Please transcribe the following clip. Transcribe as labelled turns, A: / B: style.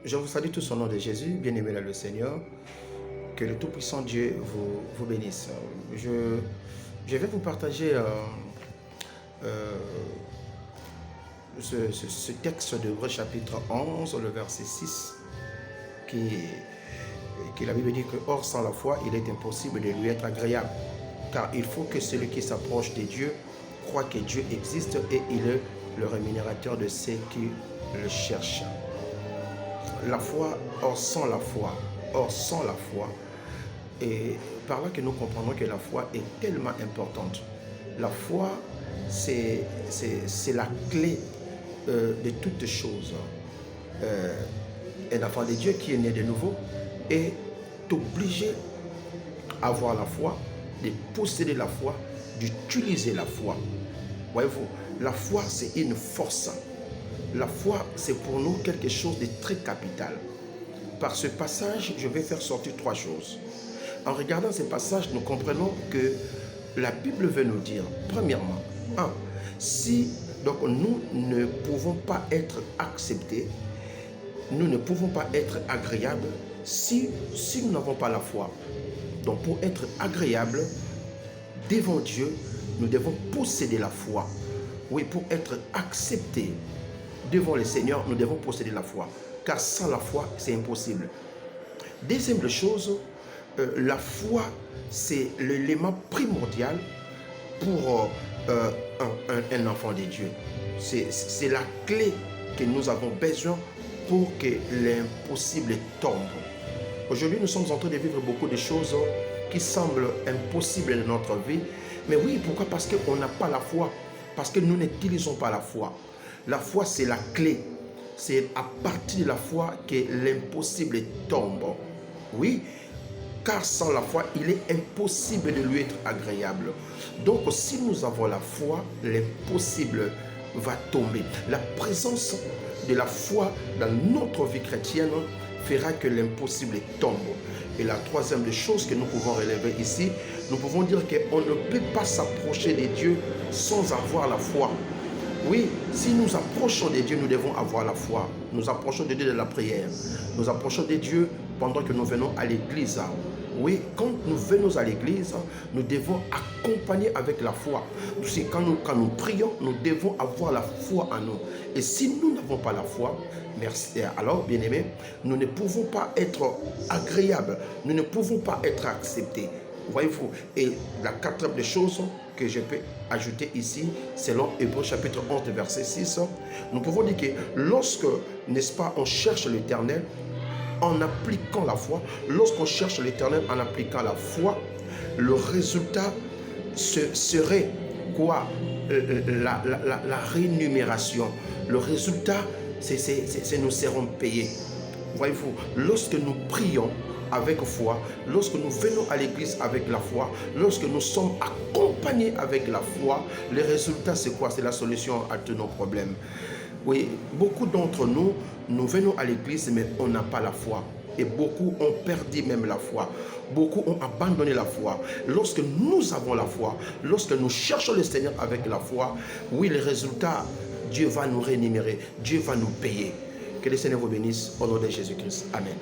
A: Je vous salue tous au nom de Jésus, bien-aimé dans le Seigneur. Que le Tout-Puissant Dieu vous bénisse. Je vais vous partager ce texte de Hébreux chapitre 11, le verset 6, qui la Bible dit que hors sans la foi, il est impossible de lui être agréable. Car il faut que celui qui s'approche de Dieu croit que Dieu existe et il est le rémunérateur de ceux qui le cherchent. La foi, hors sans la foi, et par là que nous comprenons que la foi est tellement importante. La foi, c'est la clé de toutes choses. Un enfant de Dieu qui est né de nouveau est obligé à avoir la foi, de posséder la foi, d'utiliser la foi. Voyez-vous, la foi, c'est une force. La foi, c'est pour nous quelque chose de très capital. Par ce passage, je vais faire sortir trois choses. En regardant ce passage, nous comprenons que la Bible veut nous dire, premièrement, si donc nous ne pouvons pas être acceptés, nous ne pouvons pas être agréables si nous n'avons pas la foi. Donc pour être agréable devant Dieu, nous devons posséder la foi. Oui, pour être acceptés devant le Seigneur, nous devons posséder la foi. Car sans la foi, c'est impossible. Deuxième chose, la foi, c'est l'élément primordial pour un enfant de Dieu. C'est la clé que nous avons besoin pour que l'impossible tombe. Aujourd'hui, nous sommes en train de vivre beaucoup de choses qui semblent impossibles dans notre vie. Mais oui, pourquoi? Parce qu'on n'a pas la foi. Parce que nous n'utilisons pas la foi. La foi, c'est la clé. C'est à partir de la foi que l'impossible tombe. Oui, car sans la foi, il est impossible de lui être agréable. Donc, si nous avons la foi, l'impossible va tomber. La présence de la foi dans notre vie chrétienne fera que l'impossible tombe. Et la troisième des choses que nous pouvons relever ici, nous pouvons dire qu'on ne peut pas s'approcher de Dieu sans avoir la foi. Oui, si nous approchons de Dieu, nous devons avoir la foi. Nous approchons de Dieu de la prière. Nous approchons de Dieu pendant que nous venons à l'église. Oui, quand nous venons à l'église, nous devons accompagner avec la foi. Quand nous prions, nous devons avoir la foi en nous. Et si nous n'avons pas la foi, alors, bien-aimés, nous ne pouvons pas être agréables. Nous ne pouvons pas être acceptés. Voyez-vous, et la quatrième des choses que je peux ajouter ici, selon Hébreux chapitre 11, verset 6, nous pouvons dire que lorsque, n'est-ce pas, on cherche l'Éternel en appliquant la foi, lorsqu'on cherche l'Éternel en appliquant la foi, le résultat serait quoi? La rémunération. Le résultat, c'est nous serons payés. Voyez-vous, lorsque nous prions avec foi, lorsque nous venons à l'église avec la foi, lorsque nous sommes accompagnés avec la foi, le résultat c'est quoi? C'est la solution à tous nos problèmes. Oui, beaucoup d'entre nous, nous venons à l'église mais on n'a pas la foi. Et beaucoup ont perdu même la foi. Beaucoup ont abandonné la foi. Lorsque nous avons la foi, lorsque nous cherchons le Seigneur avec la foi, oui, le résultat, Dieu va nous rémunérer, Dieu va nous payer. Que le Seigneur vous bénisse au nom de Jésus-Christ. Amen.